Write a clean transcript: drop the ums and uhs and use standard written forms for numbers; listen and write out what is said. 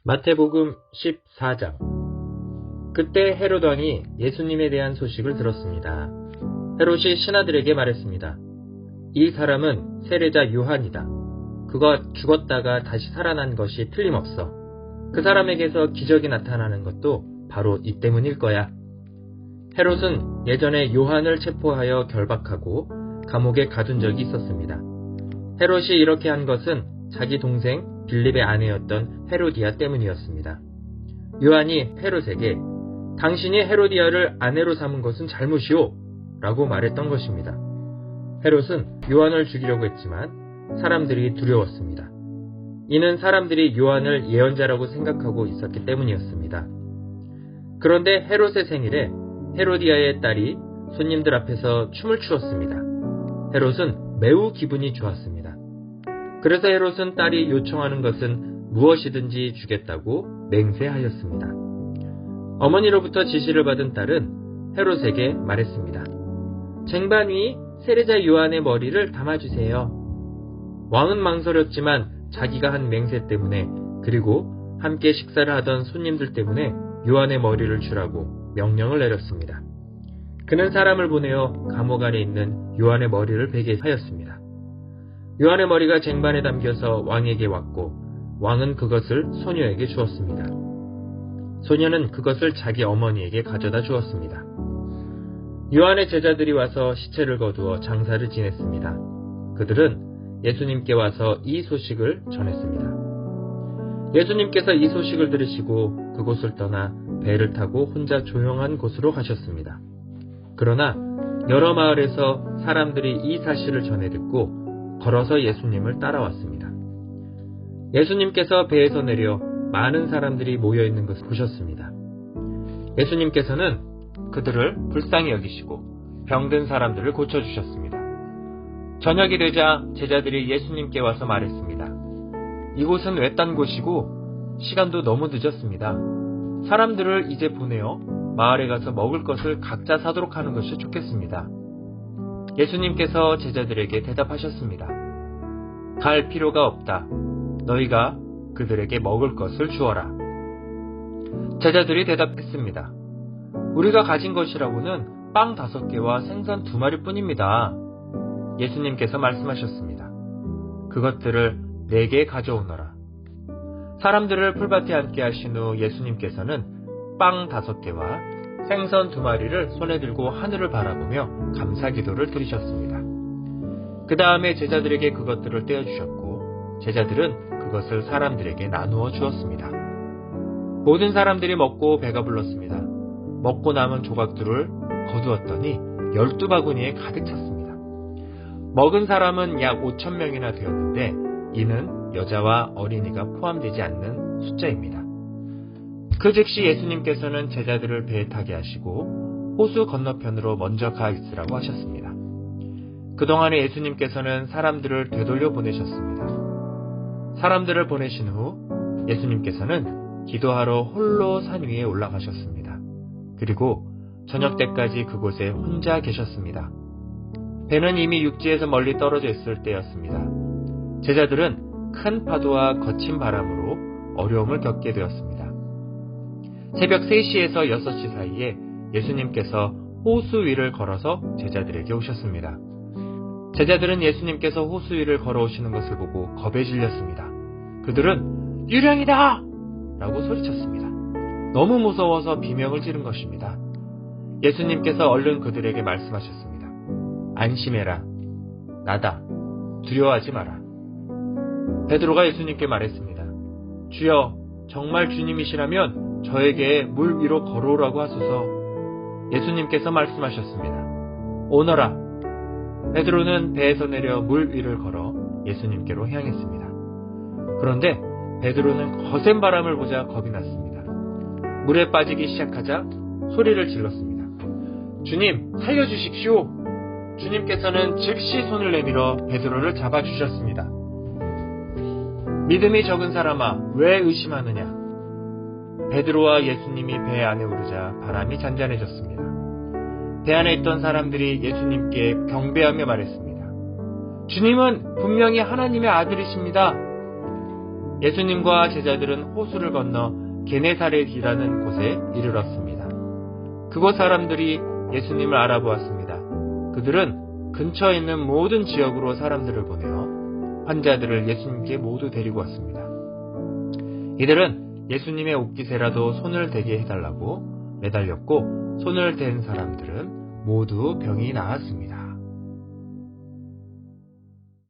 마태복음 14장. 그때 헤롯 왕이 예수님에 대한 소식을 들었습니다. 헤롯이 신하들에게 말했습니다. 이 사람은 세례자 요한이다. 그가 죽었다가 다시 살아난 것이 틀림없어. 그 사람에게서 기적이 나타나는 것도 바로 이 때문일 거야. 헤롯은 예전에 요한을 체포하여 결박하고 감옥에 가둔 적이 있었습니다. 헤롯이 이렇게 한 것은 자기 동생 빌립의 아내였던 헤로디아 때문이었습니다. 요한이 헤롯에게 당신이 헤로디아를 아내로 삼은 것은 잘못이오 라고 말했던 것입니다. 헤롯은 요한을 죽이려고 했지만 사람들이 두려웠습니다. 이는 사람들이 요한을 예언자라고 생각하고 있었기 때문이었습니다. 그런데 헤롯의 생일에 헤로디아의 딸이 손님들 앞에서 춤을 추었습니다. 헤롯은 매우 기분이 좋았습니다. 그래서 헤롯은 딸이 요청하는 것은 무엇이든지 주겠다고 맹세하였습니다. 어머니로부터 지시를 받은 딸은 헤롯에게 말했습니다. 쟁반 위 세례자 요한의 머리를 담아주세요. 왕은 망설였지만 자기가 한 맹세 때문에 그리고 함께 식사를 하던 손님들 때문에 요한의 머리를 주라고 명령을 내렸습니다. 그는 사람을 보내어 감옥 안에 있는 요한의 머리를 베게 하였습니다. 요한의 머리가 쟁반에 담겨서 왕에게 왔고 왕은 그것을 소녀에게 주었습니다. 소녀는 그것을 자기 어머니에게 가져다 주었습니다. 요한의 제자들이 와서 시체를 거두어 장사를 지냈습니다. 그들은 예수님께 와서 이 소식을 전했습니다. 예수님께서 이 소식을 들으시고 그곳을 떠나 배를 타고 혼자 조용한 곳으로 가셨습니다. 그러나 여러 마을에서 사람들이 이 사실을 전해 듣고 걸어서 예수님을 따라왔습니다. 예수님께서 배에서 내려 많은 사람들이 모여있는 것을 보셨습니다. 예수님께서는 그들을 불쌍히 여기시고 병든 사람들을 고쳐주셨습니다. 저녁이 되자 제자들이 예수님께 와서 말했습니다. 이곳은 외딴 곳이고 시간도 너무 늦었습니다. 사람들을 이제 보내어 마을에 가서 먹을 것을 각자 사도록 하는 것이 좋겠습니다. 예수님께서 제자들에게 대답하셨습니다. 갈 필요가 없다. 너희가 그들에게 먹을 것을 주어라. 제자들이 대답했습니다. 우리가 가진 것이라고는 빵 5개와 생선 2마리 뿐입니다. 예수님께서 말씀하셨습니다. 그것들을 내게 가져오너라. 사람들을 풀밭에 앉게 하신 후 예수님께서는 빵 5개와 생선 2마리를 손에 들고 하늘을 바라보며 감사기도를 드리셨습니다. 그 다음에 제자들에게 그것들을 떼어주셨고 제자들은 그것을 사람들에게 나누어 주었습니다. 모든 사람들이 먹고 배가 불렀습니다. 먹고 남은 조각들을 거두었더니 12바구니에 가득 찼습니다. 먹은 사람은 약 5,000명이나 되었는데 이는 여자와 어린이가 포함되지 않는 숫자입니다. 그 즉시 예수님께서는 제자들을 배에 타게 하시고 호수 건너편으로 먼저 가 있으라고 하셨습니다. 그동안에 예수님께서는 사람들을 되돌려 보내셨습니다. 사람들을 보내신 후 예수님께서는 기도하러 홀로 산 위에 올라가셨습니다. 그리고 저녁 때까지 그곳에 혼자 계셨습니다. 배는 이미 육지에서 멀리 떨어져 있을 때였습니다. 제자들은 큰 파도와 거친 바람으로 어려움을 겪게 되었습니다. 새벽 3시에서 6시 사이에 예수님께서 호수 위를 걸어서 제자들에게 오셨습니다. 제자들은 예수님께서 호수 위를 걸어오시는 것을 보고 겁에 질렸습니다. 그들은 유령이다! 라고 소리쳤습니다. 너무 무서워서 비명을 지른 것입니다. 예수님께서 얼른 그들에게 말씀하셨습니다. 안심해라. 나다. 두려워하지 마라. 베드로가 예수님께 말했습니다. 주여, 정말 주님이시라면 저에게 물 위로 걸어오라고 하소서. 예수님께서 말씀하셨습니다. 오너라. 베드로는 배에서 내려 물 위를 걸어 예수님께로 향했습니다. 그런데 베드로는 거센 바람을 보자 겁이 났습니다. 물에 빠지기 시작하자 소리를 질렀습니다. 주님, 살려주십시오. 주님께서는 즉시 손을 내밀어 베드로를 잡아주셨습니다. 믿음이 적은 사람아, 왜 의심하느냐? 베드로와 예수님이 배 안에 오르자 바람이 잔잔해졌습니다. 배 안에 있던 사람들이 예수님께 경배하며 말했습니다. 주님은 분명히 하나님의 아들이십니다. 예수님과 제자들은 호수를 건너 게네사렛이라는 곳에 이르렀습니다. 그곳 사람들이 예수님을 알아보았습니다. 그들은 근처에 있는 모든 지역으로 사람들을 보내어 환자들을 예수님께 모두 데리고 왔습니다. 이들은 예수님의 옷깃에라도 손을 대게 해달라고 매달렸고 손을 댄 사람들은 모두 병이 나았습니다.